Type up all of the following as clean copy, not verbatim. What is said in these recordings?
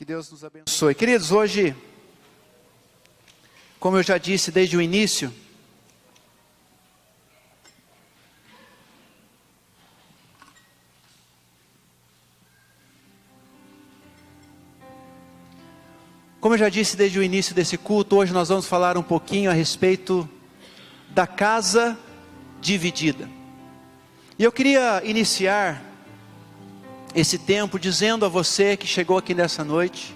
Deus nos abençoe. Queridos, hoje, como eu já disse desde o início, desse culto, hoje nós vamos falar um pouquinho a respeito da casa dividida. E eu queria iniciar esse tempo dizendo a você que chegou aqui nessa noite,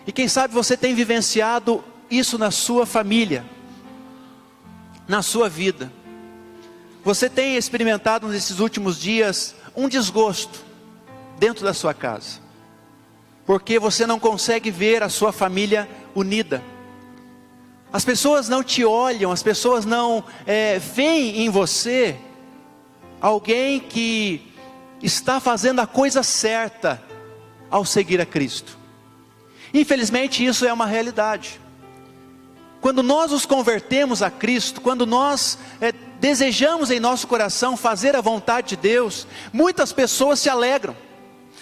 e quem sabe você tem vivenciado isso na sua família, na sua vida. Você tem experimentado nesses últimos dias um desgosto dentro da sua casa, porque você não consegue ver a sua família unida. As pessoas não te olham, as pessoas não veem em você alguém que está fazendo a coisa certa ao seguir a Cristo. Infelizmente isso é uma realidade. Quando nós nos convertemos a Cristo, quando nós desejamos em nosso coração fazer a vontade de Deus, muitas pessoas se alegram,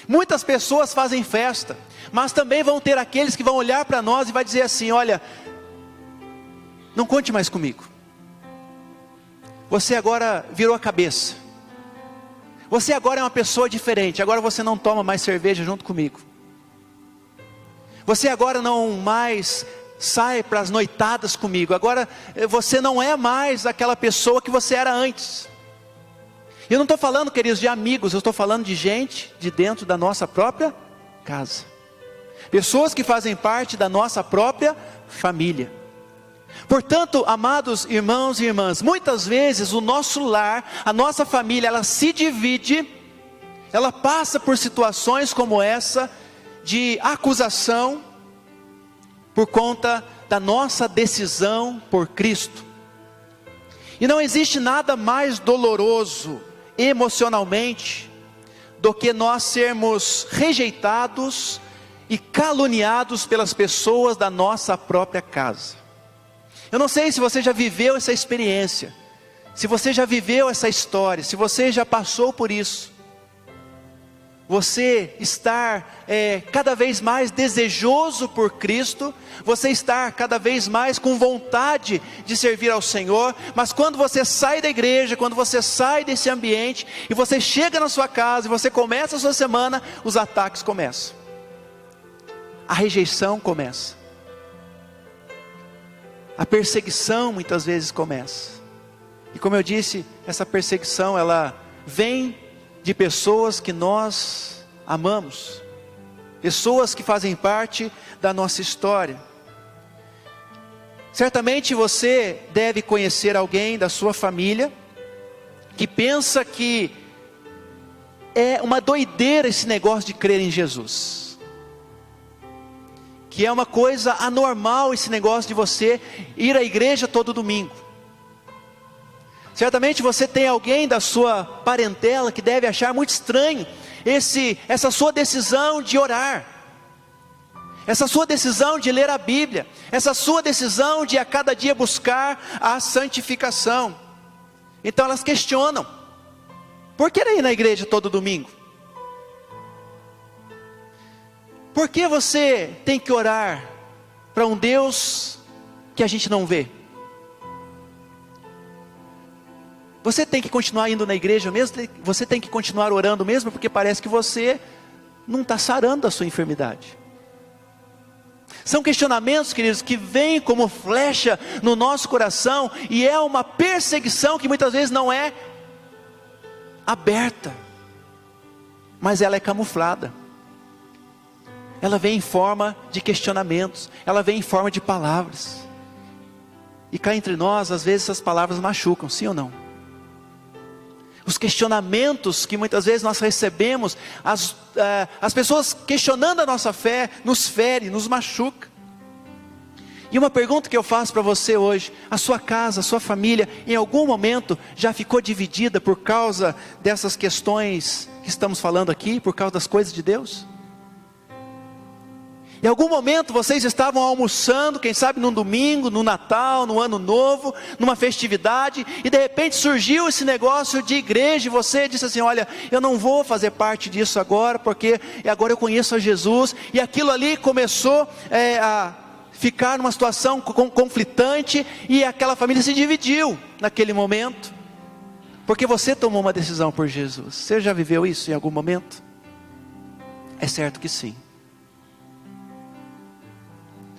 muitas pessoas fazem festa, mas também vão ter aqueles que vão olhar para nós e vai dizer assim: olha, não conte mais comigo, você agora virou a cabeça, você agora é uma pessoa diferente, agora você não toma mais cerveja junto comigo, você agora não mais sai para as noitadas comigo, agora você não é mais aquela pessoa que você era antes. Eu não estou falando, queridos, de amigos, eu estou falando de gente de dentro da nossa própria casa, pessoas que fazem parte da nossa própria família. Portanto, amados irmãos e irmãs, muitas vezes o nosso lar, a nossa família, ela se divide, ela passa por situações como essa, de acusação, por conta da nossa decisão por Cristo. E não existe nada mais doloroso emocionalmente do que nós sermos rejeitados e caluniados pelas pessoas da nossa própria casa. Eu não sei se você já viveu essa experiência, se você já viveu essa história, se você já passou por isso. Você estar cada vez mais desejoso por Cristo, você estar cada vez mais com vontade de servir ao Senhor, mas quando você sai da igreja, quando você sai desse ambiente, e você chega na sua casa, e você começa a sua semana, os ataques começam, a rejeição começa, a perseguição muitas vezes começa. E como eu disse, essa perseguição ela vem de pessoas que nós amamos, pessoas que fazem parte da nossa história. Certamente você deve conhecer alguém da sua família que pensa que é uma doideira esse negócio de crer em Jesus, que é uma coisa anormal esse negócio de você ir à igreja todo domingo. Certamente você tem alguém da sua parentela que deve achar muito estranho essa sua decisão de orar, essa sua decisão de ler a Bíblia, essa sua decisão de a cada dia buscar a santificação. Então elas questionam: por que ir na igreja todo domingo? Por que você tem que orar para um Deus que a gente não vê? Você tem que continuar indo na igreja mesmo? Você tem que continuar orando mesmo? Porque parece que você não está sarando a sua enfermidade. São questionamentos, queridos, que vêm como flecha no nosso coração, e é uma perseguição que muitas vezes não é aberta, mas ela é camuflada. Ela vem em forma de questionamentos, ela vem em forma de palavras. E cá entre nós, às vezes essas palavras machucam, sim ou não? Os questionamentos que muitas vezes nós recebemos, as pessoas questionando a nossa fé, nos fere, nos machuca. E uma pergunta que eu faço para você hoje: a sua casa, a sua família, em algum momento já ficou dividida por causa dessas questões que estamos falando aqui, por causa das coisas de Deus? Em algum momento vocês estavam almoçando, quem sabe num domingo, no Natal, no Ano Novo, numa festividade, e de repente surgiu esse negócio de igreja, e você disse assim: olha, eu não vou fazer parte disso agora, porque agora eu conheço a Jesus, e aquilo ali começou a ficar numa situação conflitante, e aquela família se dividiu naquele momento, porque você tomou uma decisão por Jesus. Você já viveu isso em algum momento? É certo que sim.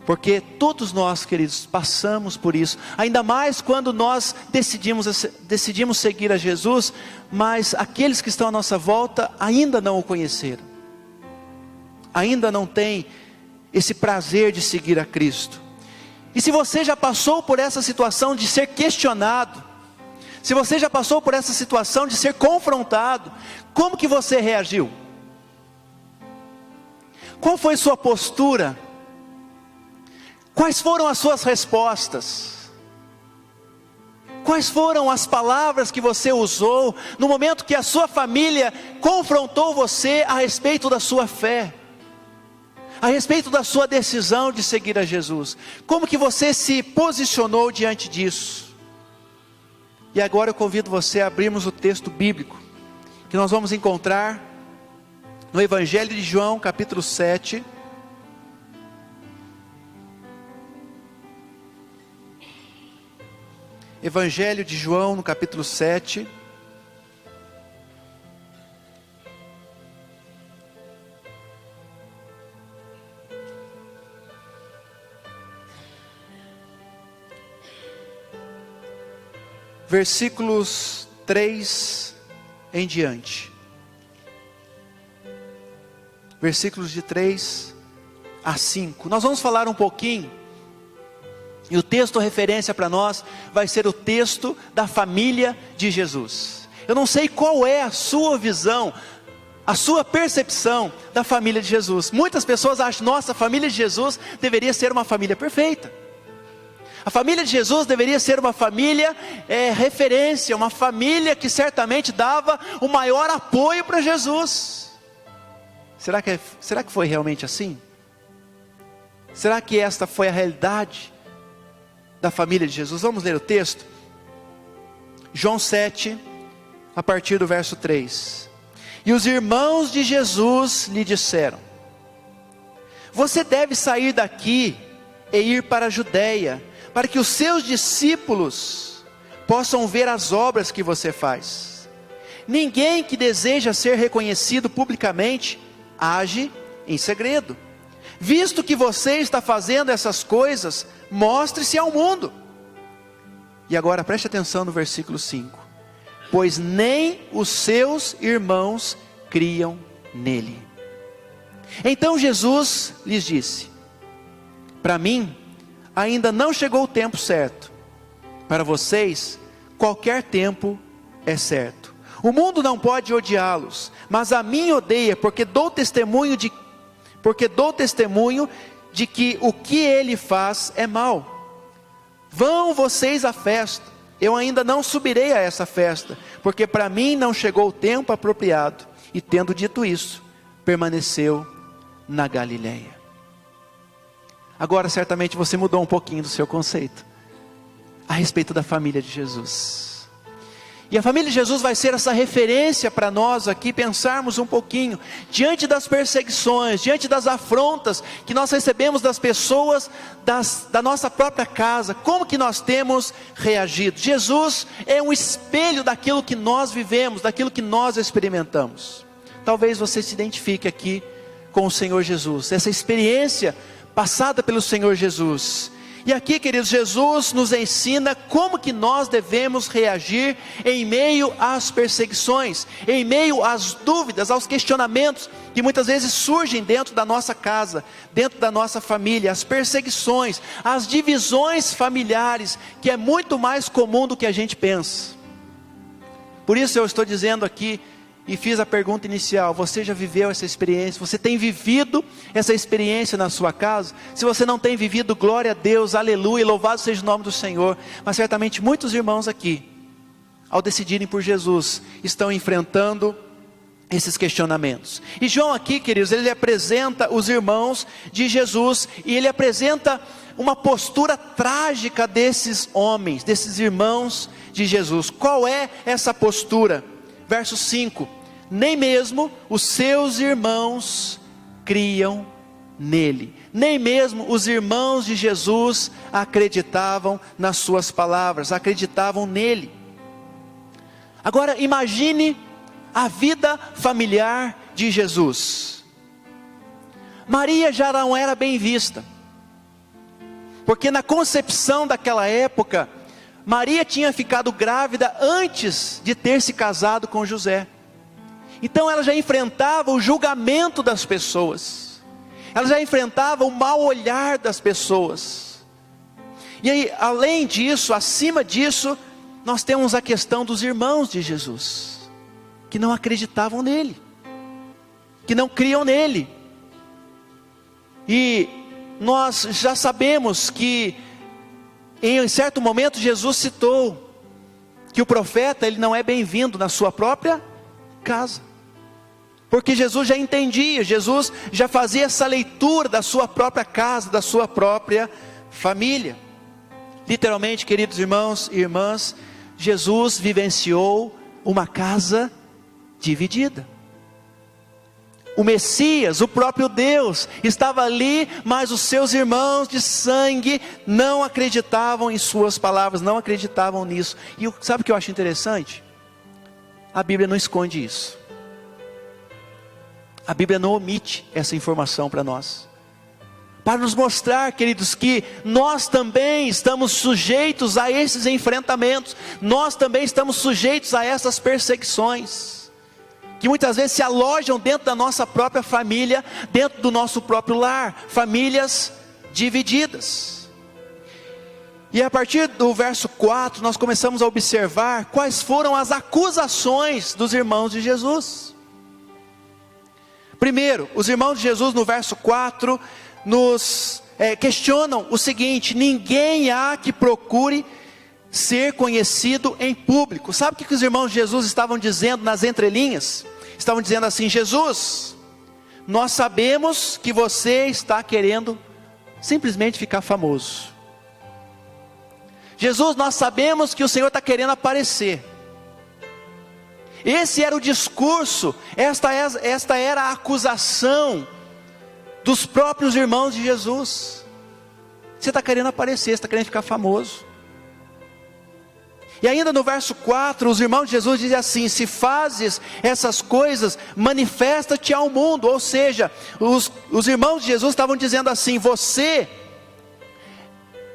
Porque todos nós, queridos, passamos por isso, ainda mais quando nós decidimos seguir a Jesus, mas aqueles que estão à nossa volta ainda não o conheceram, ainda não têm esse prazer de seguir a Cristo. E se você já passou por essa situação de ser questionado, se você já passou por essa situação de ser confrontado, como que você reagiu? Qual foi sua postura? Quais foram as suas respostas? Quais foram as palavras que você usou no momento que a sua família confrontou você a respeito da sua fé, a respeito da sua decisão de seguir a Jesus? Como que você se posicionou diante disso? E agora eu convido você a abrirmos o texto bíblico, que nós vamos encontrar no Evangelho de João, capítulo 7, Evangelho de João, no capítulo 7, versículos 3 em diante. Versículos de 3 a 5. Nós vamos falar um pouquinho, e o texto referência para nós vai ser o texto da família de Jesus. Eu não sei qual é a sua visão, a sua percepção da família de Jesus. Muitas pessoas acham: nossa, a família de Jesus deveria ser uma família perfeita. A família de Jesus deveria ser uma família referência, uma família que certamente dava o maior apoio para Jesus. Será que foi realmente assim? Será que esta foi a realidade da família de Jesus? Vamos ler o texto. João 7, a partir do verso 3. E os irmãos de Jesus lhe disseram: você deve sair daqui e ir para a Judeia, para que os seus discípulos possam ver as obras que você faz. Ninguém que deseja ser reconhecido publicamente age em segredo. Visto que você está fazendo essas coisas, mostre-se ao mundo. E agora preste atenção no versículo 5. Pois nem os seus irmãos criam nele. Então Jesus lhes disse: para mim ainda não chegou o tempo certo. Para vocês, qualquer tempo é certo. O mundo não pode odiá-los, mas a mim odeia, porque dou testemunho de que o que ele faz é mal. Vão vocês à festa. Eu ainda não subirei a essa festa, porque para mim não chegou o tempo apropriado. E tendo dito isso, permaneceu na Galileia. Agora certamente você mudou um pouquinho do seu conceito a respeito da família de Jesus. E a família de Jesus vai ser essa referência para nós aqui pensarmos um pouquinho, diante das perseguições, diante das afrontas que nós recebemos das pessoas da nossa própria casa, como que nós temos reagido. Jesus é um espelho daquilo que nós vivemos, daquilo que nós experimentamos. Talvez você se identifique aqui com o Senhor Jesus, essa experiência passada pelo Senhor Jesus. E aqui, queridos, Jesus nos ensina como que nós devemos reagir em meio às perseguições, em meio às dúvidas, aos questionamentos que muitas vezes surgem dentro da nossa casa, dentro da nossa família, as perseguições, as divisões familiares, que é muito mais comum do que a gente pensa. Por isso eu estou dizendo aqui, e fiz a pergunta inicial: você já viveu essa experiência? Você tem vivido essa experiência na sua casa? Se você não tem vivido, glória a Deus, aleluia, louvado seja o nome do Senhor. Mas certamente muitos irmãos aqui, ao decidirem por Jesus, estão enfrentando esses questionamentos. E João aqui, queridos, ele apresenta os irmãos de Jesus, e ele apresenta uma postura trágica desses homens, desses irmãos de Jesus. Qual é essa postura? Verso 5: nem mesmo os seus irmãos criam nele, nem mesmo os irmãos de Jesus acreditavam nas suas palavras, acreditavam nele. Agora imagine a vida familiar de Jesus. Maria já não era bem vista, porque na concepção daquela época, Maria tinha ficado grávida antes de ter se casado com José. Então ela já enfrentava o julgamento das pessoas, ela já enfrentava o mau olhar das pessoas. E aí, além disso, acima disso, nós temos a questão dos irmãos de Jesus, que não acreditavam nele, que não criam nele. E nós já sabemos que em certo momento Jesus citou que o profeta, ele não é bem-vindo na sua própria casa, porque Jesus já entendia, Jesus já fazia essa leitura da sua própria casa, da sua própria família. Literalmente, queridos irmãos e irmãs, Jesus vivenciou uma casa dividida. O Messias, o próprio Deus, estava ali, mas os seus irmãos de sangue não acreditavam em suas palavras, não acreditavam nisso. E sabe o que eu acho interessante? A Bíblia não esconde isso. A Bíblia não omite essa informação para nós, para nos mostrar, queridos, que nós também estamos sujeitos a esses enfrentamentos, nós também estamos sujeitos a essas perseguições, que muitas vezes se alojam dentro da nossa própria família, dentro do nosso próprio lar, famílias divididas. E a partir do verso 4, nós começamos a observar quais foram as acusações dos irmãos de Jesus. Primeiro, os irmãos de Jesus no verso 4, nos questionam o seguinte: ninguém há que procure ser conhecido em público. Sabe o que os irmãos de Jesus estavam dizendo nas entrelinhas? Estavam dizendo assim: Jesus, nós sabemos que você está querendo simplesmente ficar famoso. Jesus, nós sabemos que o Senhor está querendo aparecer. Esse era o discurso, esta era a acusação dos próprios irmãos de Jesus. Você está querendo aparecer, você está querendo ficar famoso. E ainda no verso 4, os irmãos de Jesus dizem assim: se fazes essas coisas, manifesta-te ao mundo. Ou seja, os irmãos de Jesus estavam dizendo assim: você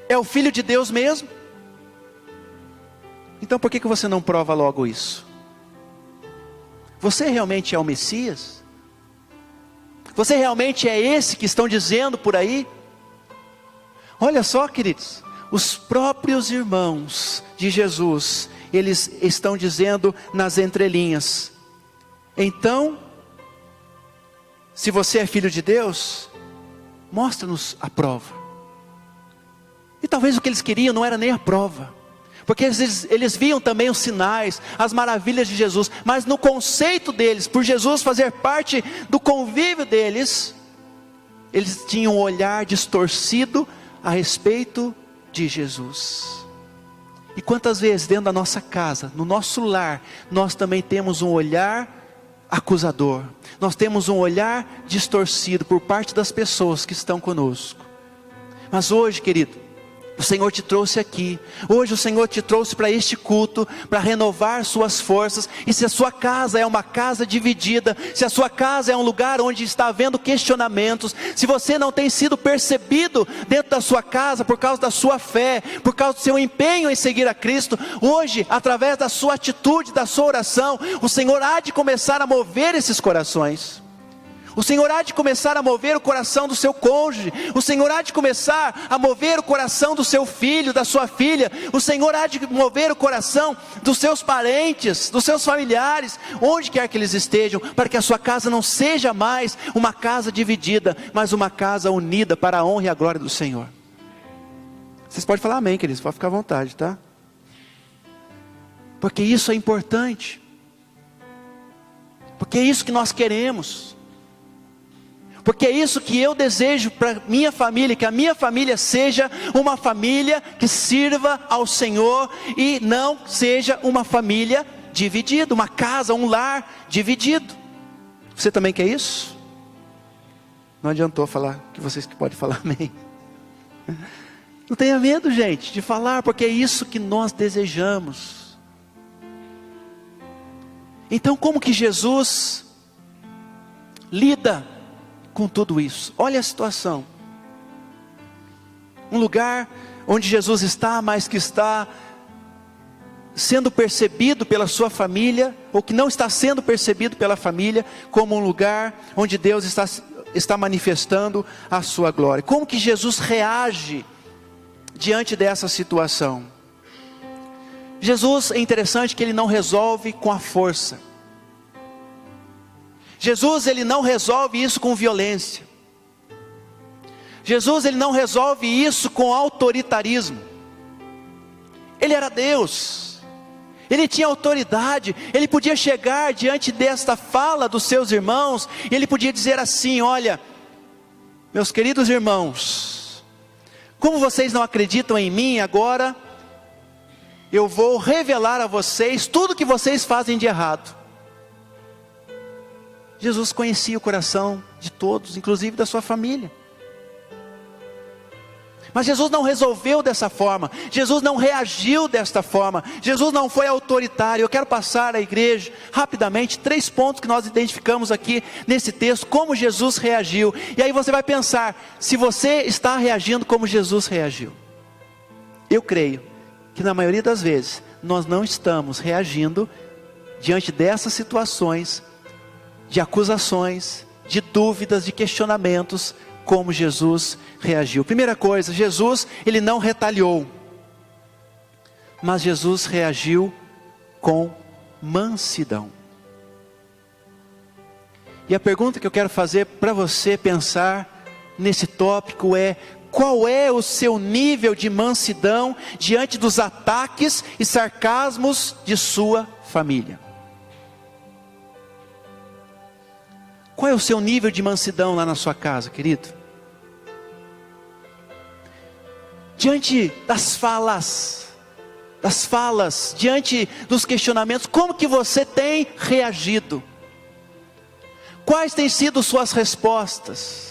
é o Filho de Deus mesmo? Então por que você não prova logo isso? Você realmente é o Messias? Você realmente é esse que estão dizendo por aí? Olha só, queridos, os próprios irmãos de Jesus, eles estão dizendo nas entrelinhas: então, se você é filho de Deus, mostra-nos a prova. E talvez o que eles queriam não era nem a prova, porque eles viam também os sinais, as maravilhas de Jesus, mas no conceito deles, por Jesus fazer parte do convívio deles, eles tinham um olhar distorcido a respeito de Jesus. E quantas vezes dentro da nossa casa, no nosso lar, nós também temos um olhar acusador, nós temos um olhar distorcido por parte das pessoas que estão conosco. Mas hoje, querido, o Senhor te trouxe aqui, hoje o Senhor te trouxe para este culto, para renovar suas forças. E se a sua casa é uma casa dividida, se a sua casa é um lugar onde está havendo questionamentos, se você não tem sido percebido dentro da sua casa por causa da sua fé, por causa do seu empenho em seguir a Cristo, hoje, através da sua atitude, da sua oração, o Senhor há de começar a mover esses corações. O Senhor há de começar a mover o coração do seu cônjuge. O Senhor há de começar a mover o coração do seu filho, da sua filha. O Senhor há de mover o coração dos seus parentes, dos seus familiares, onde quer que eles estejam, para que a sua casa não seja mais uma casa dividida, mas uma casa unida para a honra e a glória do Senhor. Vocês podem falar amém, queridos, pode ficar à vontade, tá? Porque isso é importante. porque é isso que nós queremos, porque é isso que eu desejo para minha família, que a minha família seja uma família que sirva ao Senhor, e não seja uma família dividida, uma casa, um lar dividido. Você também quer isso? Não adiantou falar, que vocês que podem falar amém. Não tenha medo, gente, de falar, porque é isso que nós desejamos. Então, como que Jesus lida com tudo isso? Olha a situação. Um lugar onde Jesus está, mas que está sendo percebido pela sua família, ou que não está sendo percebido pela família, como um lugar onde Deus está manifestando a sua glória. Como que Jesus reage diante dessa situação? Jesus, é interessante que ele não resolve com a força. Jesus, ele não resolve isso com violência. Jesus, ele não resolve isso com autoritarismo. Ele era Deus, ele tinha autoridade, ele podia chegar diante desta fala dos seus irmãos, e ele podia dizer assim: olha, meus queridos irmãos, como vocês não acreditam em mim, agora eu vou revelar a vocês tudo que vocês fazem de errado. Jesus conhecia o coração de todos, inclusive da sua família. Mas Jesus não resolveu dessa forma, Jesus não reagiu desta forma, Jesus não foi autoritário. Eu quero passar à igreja, rapidamente, 3 pontos que nós identificamos aqui nesse texto, como Jesus reagiu. E aí você vai pensar, se você está reagindo como Jesus reagiu. Eu creio que na maioria das vezes, nós não estamos reagindo diante dessas situações, de acusações, de dúvidas, de questionamentos, como Jesus reagiu. Primeira coisa, Jesus, ele não retaliou, mas Jesus reagiu com mansidão. E a pergunta que eu quero fazer para você pensar nesse tópico é: qual é o seu nível de mansidão diante dos ataques e sarcasmos de sua família? Qual é o seu nível de mansidão lá na sua casa, querido? Diante das falas, diante dos questionamentos, como que você tem reagido? Quais têm sido suas respostas?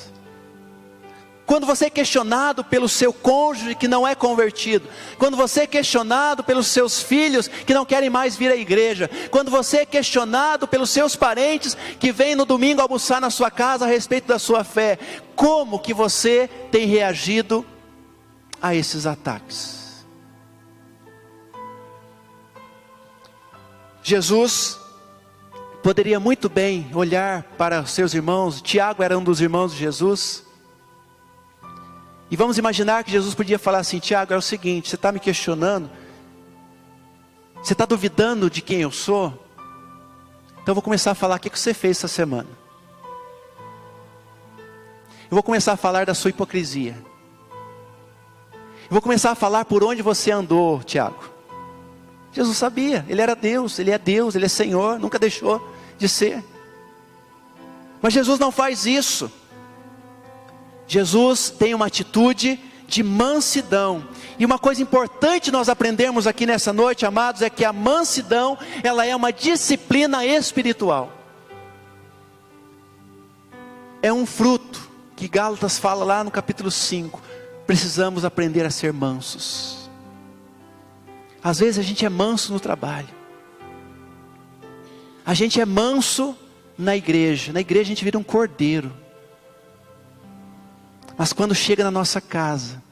Quando você é questionado pelo seu cônjuge que não é convertido, quando você é questionado pelos seus filhos que não querem mais vir à igreja, quando você é questionado pelos seus parentes que vêm no domingo almoçar na sua casa a respeito da sua fé, como que você tem reagido a esses ataques? Jesus poderia muito bem olhar para os seus irmãos. Tiago era um dos irmãos de Jesus, e vamos imaginar que Jesus podia falar assim: Tiago, é o seguinte, você está me questionando, você está duvidando de quem eu sou, então eu vou começar a falar o que você fez essa semana. Eu vou começar a falar da sua hipocrisia. Eu vou começar a falar por onde você andou, Tiago. Jesus sabia, ele era Deus, ele é Senhor, nunca deixou de ser. Mas Jesus não faz isso. Jesus tem uma atitude de mansidão. E uma coisa importante nós aprendemos aqui nessa noite, amados, é que a mansidão, ela é uma disciplina espiritual. É um fruto que Gálatas fala lá no capítulo 5. Precisamos aprender a ser mansos. Às vezes a gente é manso no trabalho, a gente é manso na igreja a gente vira um cordeiro. Mas quando chega na nossa casa,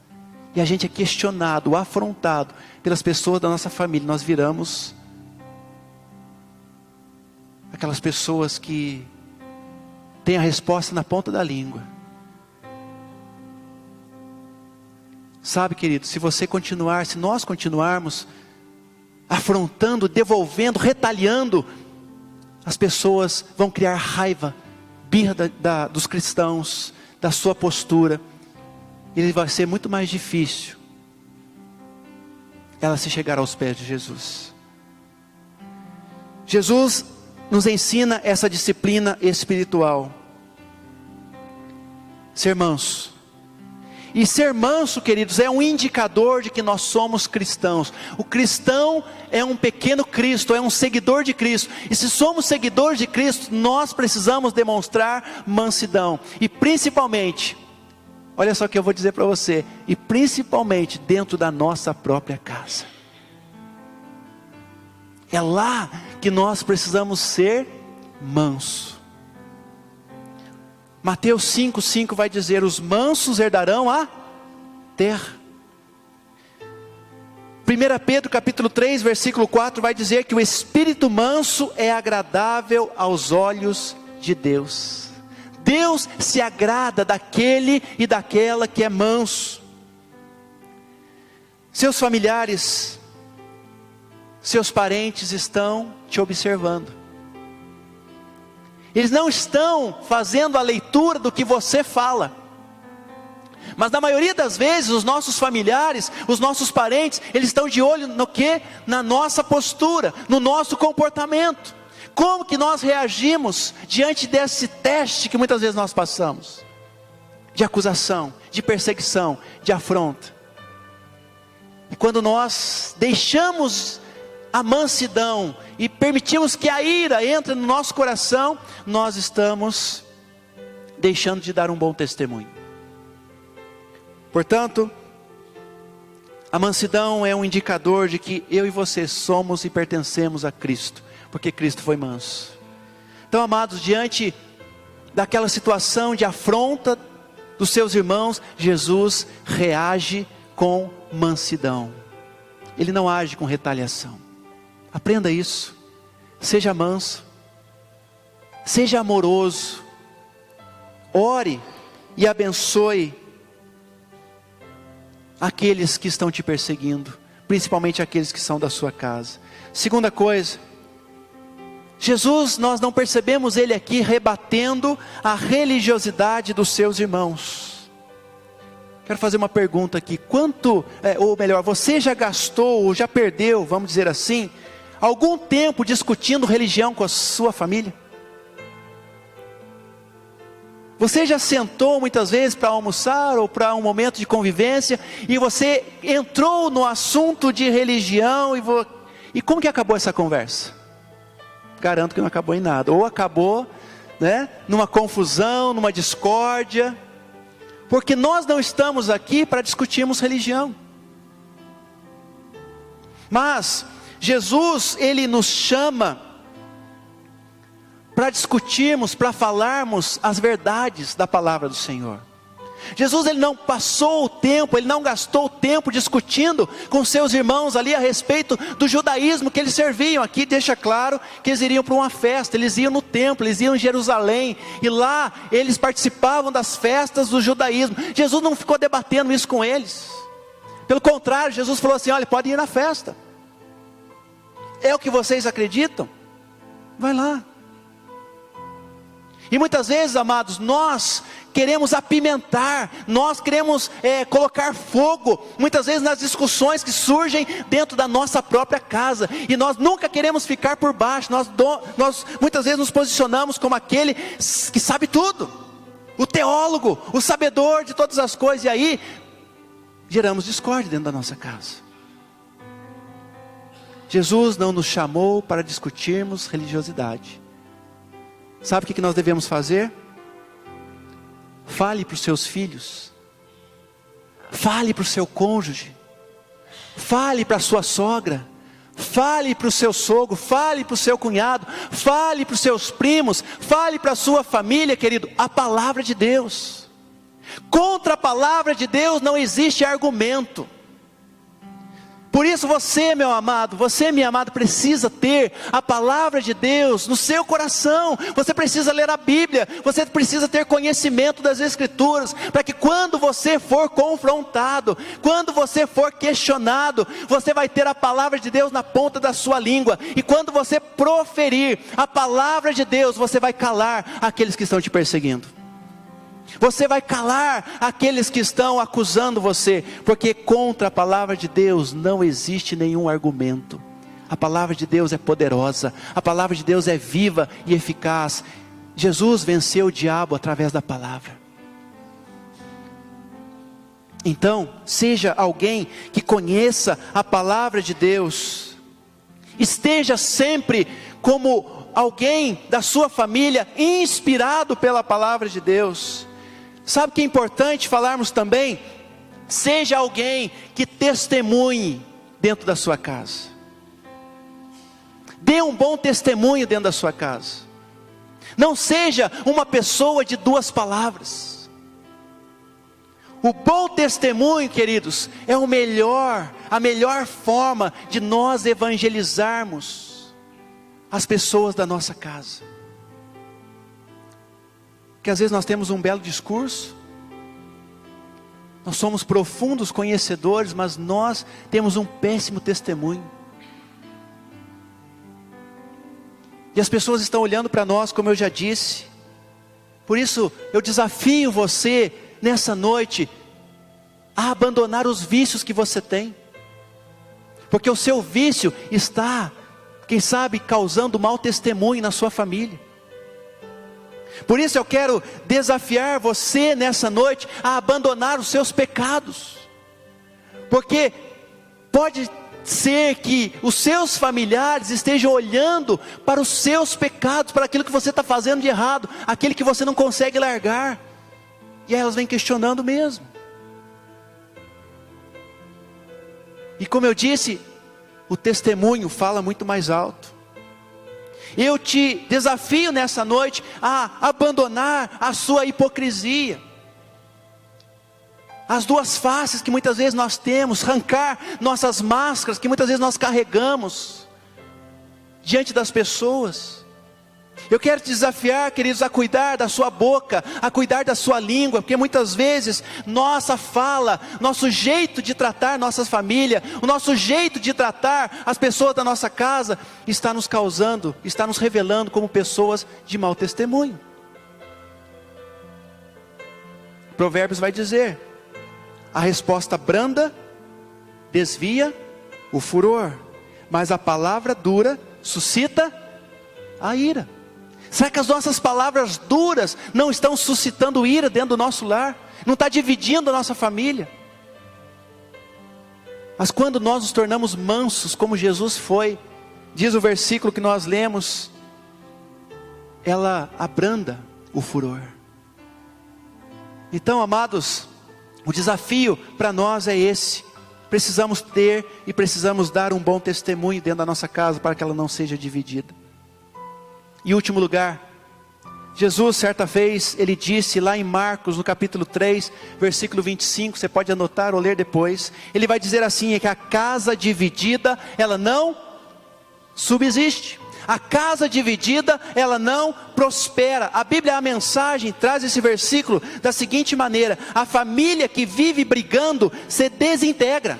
e a gente é questionado, afrontado pelas pessoas da nossa família, nós viramos aquelas pessoas que têm a resposta na ponta da língua. Sabe, querido, se nós continuarmos afrontando, devolvendo, retaliando, as pessoas vão criar raiva, birra dos cristãos, da sua postura, e ele vai ser muito mais difícil ela se chegar aos pés de Jesus. Jesus nos ensina essa disciplina espiritual. Ser manso. E ser manso, queridos, é um indicador de que nós somos cristãos. O cristão é um pequeno Cristo, é um seguidor de Cristo. E se somos seguidores de Cristo, nós precisamos demonstrar mansidão. E principalmente, olha só o que eu vou dizer para você, e principalmente dentro da nossa própria casa. É lá que nós precisamos ser mansos. Mateus 5,5 vai dizer: os mansos herdarão a terra. 1 Pedro capítulo 3, versículo 4 vai dizer que o espírito manso é agradável aos olhos de Deus. Deus se agrada daquele e daquela que é manso. Seus familiares, seus parentes estão te observando. Eles não estão fazendo a leitura do que você fala. Mas na maioria das vezes, os nossos familiares, os nossos parentes, eles estão de olho no quê? Na nossa postura, no nosso comportamento. Como que nós reagimos diante desse teste que muitas vezes nós passamos? De acusação, de perseguição, de afronta. E quando nós deixamos a mansidão e permitimos que a ira entre no nosso coração, nós estamos deixando de dar um bom testemunho. Portanto, a mansidão é um indicador de que eu e você somos e pertencemos a Cristo, porque Cristo foi manso. Então, amados, diante daquela situação de afronta dos seus irmãos, Jesus reage com mansidão. Ele não age com retaliação. Aprenda isso. Seja manso, seja amoroso, ore e abençoe aqueles que estão te perseguindo, principalmente aqueles que são da sua casa. Segunda coisa, Jesus, nós não percebemos Ele aqui rebatendo a religiosidade dos seus irmãos. Quero fazer uma pergunta aqui: ou melhor, você já gastou, ou já perdeu, vamos dizer assim, algum tempo discutindo religião com a sua família? Você já sentou muitas vezes para almoçar ou para um momento de convivência e você entrou no assunto de religião e como que acabou essa conversa? Garanto que não acabou em nada, ou acabou, numa confusão, numa discórdia, porque nós não estamos aqui para discutirmos religião. Mas Jesus, Ele nos chama para discutirmos, para falarmos as verdades da palavra do Senhor. Jesus, Ele não passou o tempo, Ele não gastou o tempo discutindo com seus irmãos ali a respeito do judaísmo que eles serviam. Aqui deixa claro que eles iriam para uma festa, eles iam no templo, eles iam em Jerusalém, e lá eles participavam das festas do judaísmo. Jesus não ficou debatendo isso com eles. Pelo contrário, Jesus falou assim: olha, podem ir na festa. É o que vocês acreditam? Vai lá. E muitas vezes, amados, nós queremos apimentar, nós queremos colocar fogo, muitas vezes nas discussões que surgem dentro da nossa própria casa, e nós nunca queremos ficar por baixo, nós muitas vezes nos posicionamos como aquele que sabe tudo, o teólogo, o sabedor de todas as coisas, e aí geramos discórdia dentro da nossa casa. Jesus não nos chamou para discutirmos religiosidade. Sabe o que nós devemos fazer? Fale para os seus filhos, fale para o seu cônjuge, fale para a sua sogra, fale para o seu sogro, fale para o seu cunhado, fale para os seus primos, fale para a sua família, querido, a palavra de Deus. Contra a palavra de Deus não existe argumento. Por isso você, meu amado, você, minha amada, precisa ter a palavra de Deus no seu coração. Você precisa ler a Bíblia, você precisa ter conhecimento das Escrituras, para que quando você for confrontado, quando você for questionado, você vai ter a palavra de Deus na ponta da sua língua, e quando você proferir a palavra de Deus, você vai calar aqueles que estão te perseguindo. Você vai calar aqueles que estão acusando você, porque contra a palavra de Deus não existe nenhum argumento. A palavra de Deus é poderosa, a palavra de Deus é viva e eficaz. Jesus venceu o diabo através da palavra. Então, seja alguém que conheça a palavra de Deus. Esteja sempre como alguém da sua família inspirado pela palavra de Deus. Sabe o que é importante falarmos também? Seja alguém que testemunhe dentro da sua casa. Dê um bom testemunho dentro da sua casa. Não seja uma pessoa de duas palavras. O bom testemunho, queridos, é a melhor forma de nós evangelizarmos as pessoas da nossa casa. Porque às vezes nós temos um belo discurso, nós somos profundos conhecedores, mas nós temos um péssimo testemunho. E as pessoas estão olhando para nós, como eu já disse. Por isso eu desafio você nessa noite a abandonar os vícios que você tem. Porque o seu vício está, quem sabe, causando mau testemunho na sua família. Por isso eu quero desafiar você nessa noite a abandonar os seus pecados. Porque pode ser que os seus familiares estejam olhando para os seus pecados, para aquilo que você está fazendo de errado, aquele que você não consegue largar. E aí elas vêm questionando mesmo. E como eu disse, o testemunho fala muito mais alto. Eu te desafio nessa noite a abandonar a sua hipocrisia. As duas faces que muitas vezes nós temos, arrancar nossas máscaras que muitas vezes nós carregamos diante das pessoas. Eu quero te desafiar, queridos, a cuidar da sua boca, a cuidar da sua língua, porque muitas vezes nossa fala, nosso jeito de tratar nossa família, o nosso jeito de tratar as pessoas da nossa casa, está nos causando, está nos revelando como pessoas de mau testemunho. Provérbios vai dizer: a resposta branda desvia o furor, mas a palavra dura suscita a ira. Será que as nossas palavras duras não estão suscitando ira dentro do nosso lar? Não está dividindo a nossa família? Mas quando nós nos tornamos mansos, como Jesus foi, diz o versículo que nós lemos, ela abranda o furor. Então, amados, o desafio para nós é esse. Precisamos ter e precisamos dar um bom testemunho dentro da nossa casa, para que ela não seja dividida. Em último lugar, Jesus certa vez, ele disse lá em Marcos, no capítulo 3, versículo 25, você pode anotar ou ler depois. Ele vai dizer assim, é que a casa dividida, ela não subsiste. A casa dividida, ela não prospera. A Bíblia, a mensagem, traz esse versículo da seguinte maneira: a família que vive brigando se desintegra.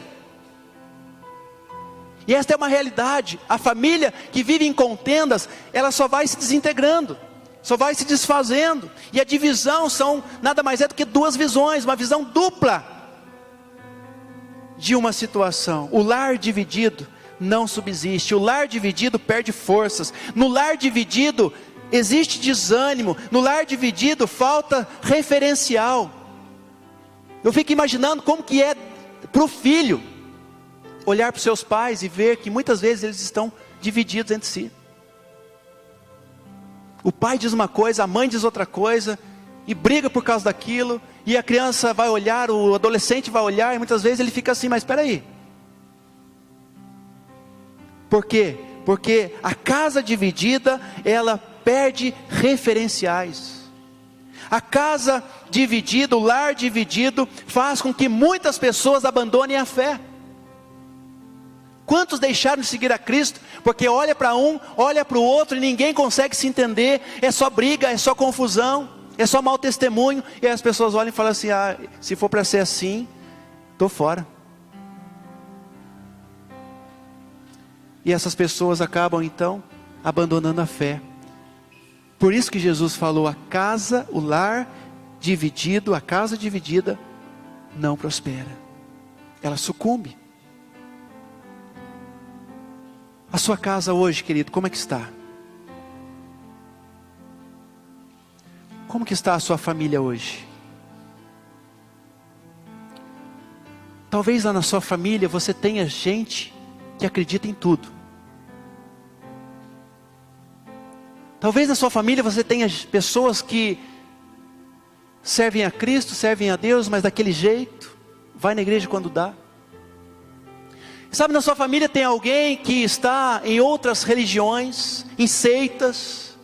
E esta é uma realidade. A família que vive em contendas, ela só vai se desintegrando, só vai se desfazendo. E a divisão são nada mais é do que duas visões, uma visão dupla de uma situação. O lar dividido não subsiste. O lar dividido perde forças. No lar dividido existe desânimo. No lar dividido falta referencial. Eu fico imaginando como que é para o filho olhar para os seus pais e ver que muitas vezes eles estão divididos entre si. O pai diz uma coisa, a mãe diz outra coisa, e briga por causa daquilo, e a criança vai olhar, o adolescente vai olhar, e muitas vezes ele fica assim, mas espera aí. Por quê? Porque a casa dividida, ela perde referenciais. A casa dividida, o lar dividido, faz com que muitas pessoas abandonem a fé. Quantos deixaram de seguir a Cristo? Porque olha para um, olha para o outro e ninguém consegue se entender. É só briga, é só confusão, é só mau testemunho. E aí as pessoas olham e falam assim, se for para ser assim, estou fora. E essas pessoas acabam então abandonando a fé. Por isso que Jesus falou, a casa, o lar dividido, a casa dividida não prospera. Ela sucumbe. A sua casa hoje, querido, como é que está? Como que está a sua família hoje? Talvez lá na sua família você tenha gente que acredita em tudo. Talvez na sua família você tenha pessoas que servem a Cristo, servem a Deus, mas daquele jeito, vai na igreja quando dá. Sabe, na sua família tem alguém que está em outras religiões, em seitas.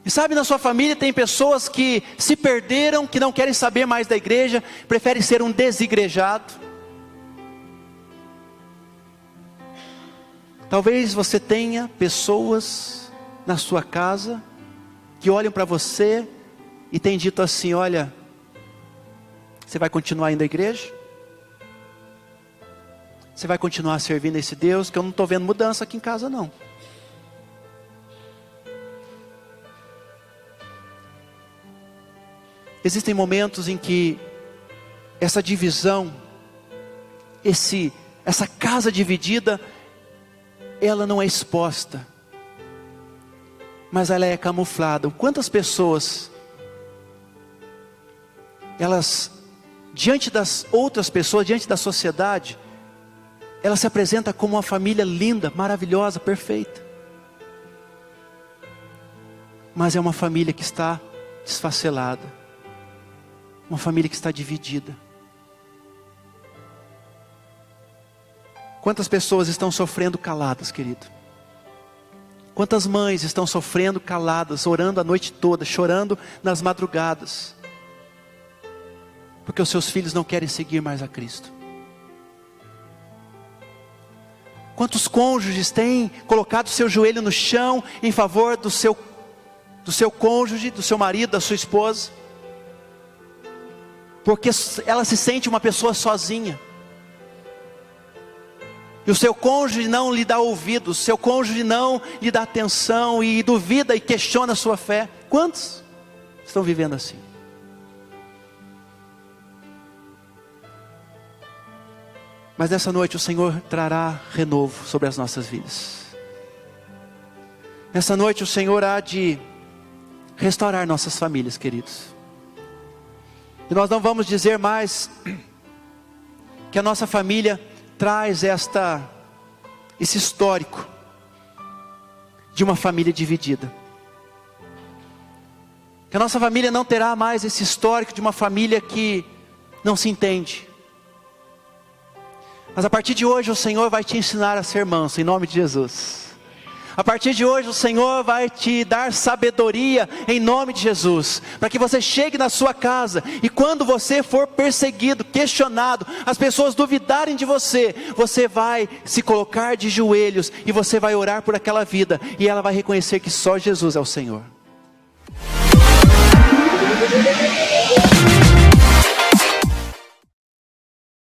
E sabe, na sua família tem pessoas que se perderam, que não querem saber mais da igreja, preferem ser um desigrejado. Talvez você tenha pessoas na sua casa que olham para você e têm dito assim: olha, você vai continuar indo à igreja? Você vai continuar servindo esse Deus? Que eu não estou vendo mudança aqui em casa não. Existem momentos em que essa divisão, essa casa dividida, ela não é exposta, mas ela é camuflada. Quantas pessoas, elas, diante das outras pessoas, diante da sociedade, ela se apresenta como uma família linda, maravilhosa, perfeita, mas é uma família que está desfacelada, uma família que está dividida. Quantas pessoas estão sofrendo caladas, querido? Quantas mães estão sofrendo caladas, orando a noite toda, chorando nas madrugadas, porque os seus filhos não querem seguir mais a Cristo? Quantos cônjuges têm colocado seu joelho no chão em favor do seu cônjuge, do seu marido, da sua esposa, porque ela se sente uma pessoa sozinha, e o seu cônjuge não lhe dá ouvidos, o seu cônjuge não lhe dá atenção, e duvida e questiona a sua fé. Quantos estão vivendo assim? Mas nessa noite o Senhor trará renovo sobre as nossas vidas. Nessa noite o Senhor há de restaurar nossas famílias, queridos. E nós não vamos dizer mais que a nossa família traz esse histórico de uma família dividida. Que a nossa família não terá mais esse histórico de uma família que não se entende. Mas a partir de hoje o Senhor vai te ensinar a ser manso, em nome de Jesus. A partir de hoje o Senhor vai te dar sabedoria em nome de Jesus, para que você chegue na sua casa e quando você for perseguido, questionado, as pessoas duvidarem de você, você vai se colocar de joelhos e você vai orar por aquela vida, e ela vai reconhecer que só Jesus é o Senhor.